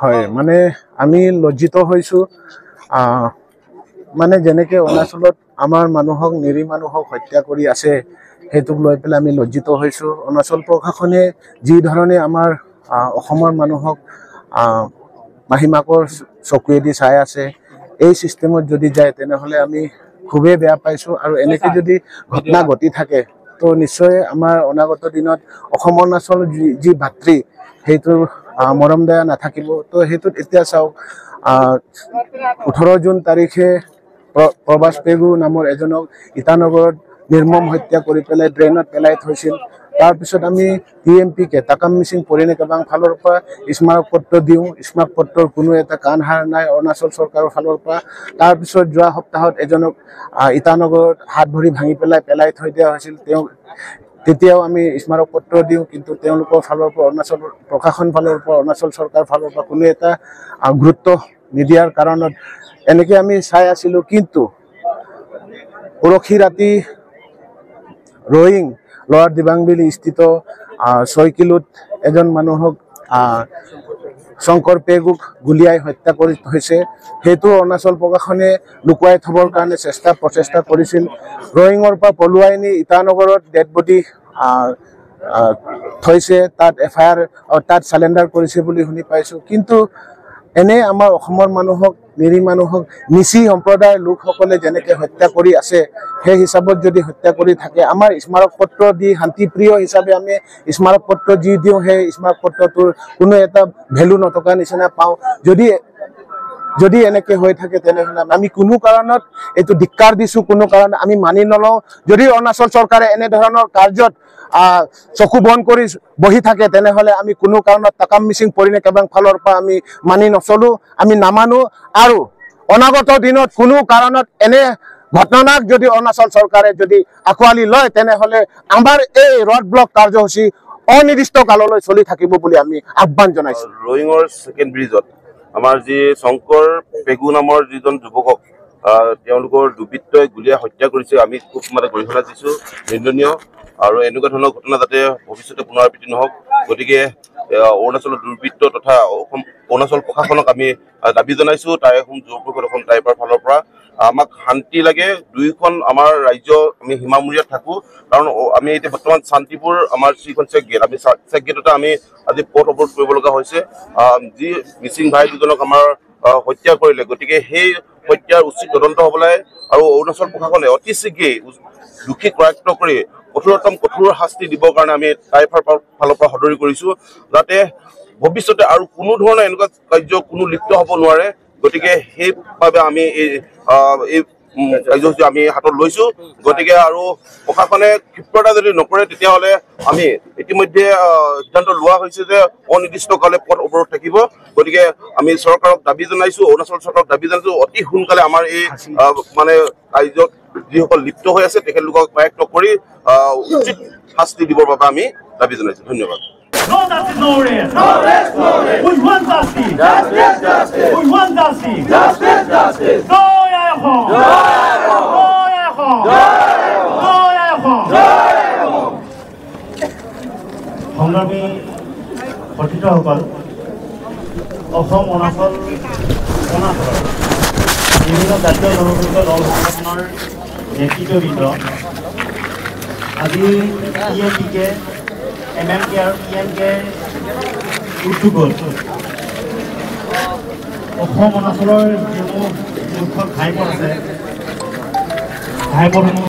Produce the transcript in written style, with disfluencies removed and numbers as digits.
হয় মানে আমি লজ্জিত হৈছো মানে যেনেকে অৰুণাচলত আমাৰ মানুহক নিৰী মানুহক হত্যা কৰি আছে হেতুক লৈ পেলাই আমি লজ্জিত হৈছো অৰুণাচল প্ৰশাসনে যি ধৰণে আমাৰ অসমৰ মানুহক মাহিমাকৰ চকুৱেদি চাই আছে এই সিস্টেমত যদি যায় তেনেহলে আমি খুবেই বেয়া পাইছো আৰু এনেকে যদি ঘটনা ঘটি থাকে তো নিশ্চয় আমাৰ অনাগত দিনত অসম অৰুণাচল যি ভাতৃ হেতু মৰম দয়া নাথাকিব তো হেতুত এতিয়া চাওক 18 জুন তাৰিখে প্ৰবাস পেগু নামৰ এজনক ইটানগৰত নিৰ্মম হত্যা কৰি পেলাই ড্ৰেইনত পেলাই থৈছিল তাৰ পিছত আমি টিএমপি কে তাকাম মিচিং পৰিনে কাবাং ফালৰ পৰা স্মাৰক পত্ৰ দিওঁ স্মাৰক পত্ৰৰ কোনো এটা কাণ হাৰ নাই অৰুণাচল চৰকাৰৰ ফালৰ পৰা তাৰ পিছত যোৱা সপ্তাহত এজনক ইটানগৰত হাত ভৰি ভাঙি পেলাই থৈ দিয়া হৈছিল তেতিয়াও আমি স্মাৰক পত্ৰ দিওঁ কিন্তু তেওঁলোকৰ ফালৰ পৰা অৰুণাচল প্ৰশাসন ফালৰ পৰা অৰুণাচল চৰকাৰ ফালৰ পৰা কোনো এটা গুৰুত্ব নিদিয়াৰ কাৰণত এনেকে আমি চাই আছিলো কিন্তু পৰখি ৰাতি ৰয়িং লৱাৰ দিবাংবিলি স্থিত 6 কিলোত এজন মানুহক শংকৰ পেগুক গুলিয়াই হত্যা কৰি হৈছে হেতু অৰুণাচল প্ৰশাসনে লুকুৱাই থবৰ কাৰণে প্ৰচেষ্টা কৰিছিল ৰয়িঙৰ পৰা পলুৱাই নি ইটানগৰত ডেড বডি থৈছে তাত এফআইআৰ তাত সাৰেন্ডাৰ কৰিছে বুলি শুনি পাইছো কিন্তু এনে আমাৰ অসমৰ মানুহক নিৰী মানুহক নিচি সম্প্ৰদায়ৰ লোকসকলে যেনেকে হত্যা কৰি আছে সেই হিচাপত যদি হত্যা কৰি থাকে আমাৰ স্মাৰক পত্ৰ দি শান্তিপ্ৰিয় হিচাপে আমি স্মাৰক পত্ৰ যি দিওঁ সেই স্মাৰক পত্ৰটোৰ কোনো এটা ভ্যালু নথকা নিচিনা পাওঁ যদি এনেকে হৈ থাকে তেনেহলে আমি কোনো কাৰণত এটো ধিক্কাৰ দিছো কোনো কাৰণ আমি মানি নলওঁ যদি অৰুণাচল চৰকাৰে এনে ধৰণৰ কাৰ্যত চকু বন্ধ কৰি বহি থাকে তেনেহলে আমি কোনো কাৰণত তাকাম মিচিং পৰিনে কেবাং ফালৰ পৰা আমি মানি নচলো আমি নামানো আৰু অনাগত দিনত কোনো কাৰণত এনে ঘটনাক যদি অৰুণাচল চৰকাৰে যদি আকোৱালি লয় তেনেহলে আমাৰ এই ৰড ব্লক কাৰ্যসূচী অনিৰ্দিষ্ট কাললৈ চলি থাকিব বুলি আমি আহ্বান জনাইছো ৰয়িঙৰ সেকেন্ড ব্ৰিজত আমাৰ যি শংকৰ পেগু নামৰ যিজন যুৱকক তেওঁলোকৰ দুৰ্বৃত্তই গুলিয়াই হত্যা কৰিছে আমি খুব মানে গৰিহণা দিছো নিন্দনীয় আৰু এনেকুৱা ধৰণৰ ঘটনা যাতে ভৱিষ্যতে পুনৰাবৃত্তি নহওক গতিকে অৰুণাচলৰ দুৰ্বৃত্ত তথা অৰুণাচল প্ৰশাসনক আমি দাবী জনাইছো তাই এখন যুৱকৰ এখন টাইপৰ ফালৰ পৰা আমাক শান্তি লাগে দুইখন আমাৰ ৰাজ্য আমি সীমামূৰীয়াত থাকো কাৰণ আমি এতিয়া বৰ্তমান শান্তিপুৰ আমাৰ যিখন চেক গেট আমি চেক গেটতে আমি আজি পথ অৱৰোধ কৰিব লগা হৈছে যি মিচিং ভাই দুজনক আমাৰ হত্যা কৰিলে গতিকে সেই হত্যাৰ উচিত তদন্ত হ'বলৈ আৰু অৰুণাচল প্ৰশাসনে অতি শীঘ্ৰেই দুখী কৰায়ত্ব কৰি কঠোৰ শাস্তি দিবৰ কাৰণে আমি টাইফাৰ ফালৰ পৰা সদৰি কৰিছো যাতে ভৱিষ্যতে আৰু কোনো ধৰণৰ এনেকুৱা কাৰ্য কোনো লিপ্ত হ'ব নোৱাৰে গতিকে সেইভাৱে আমি এই কাৰ্যসূচী আমি হাতত লৈছো গতিকে আৰু প্ৰশাসনে ক্ষিপ্ৰতা যদি নকৰে তেতিয়াহ'লে আমি ইতিমধ্যে সিদ্ধান্ত লোৱা হৈছে যে অনিৰ্দিষ্টকালে পথ অৱৰোধ থাকিব গতিকে আমি চৰকাৰক দাবী জনাইছো অৰুণাচল চৰকাৰক দাবী জনাইছো অতি সোনকালে আমাৰ এই মানে কাৰ্যত যিসকল লিপ্ত হৈ আছে তেখেতলোকক কৰায়ত্ব কৰি উচিত শাস্তি দিবৰ বাবে আমি দাবী জনাইছো ধন্যবাদ No justice, no rest. No rest, no rest. We want justice. Justice, justice. We want justice. Justice, justice. No Yahoo. No Yahoo. No Yahoo. No Yahoo. No Yahoo. সংগ্ৰামী পতিতসকল অসম অৰুণাচল বিভিন্ন জাতীয় জনগোষ্ঠীয় দলসমূহৰ নেতৃত্ববৃন্দ আজি টিএমপিকে MMK আৰু PNK উদ্যোগত অসম অৰুণাচলৰ যিসমূহ মুখ্য ঘাইপথ আছে ঘাইপথসমূহ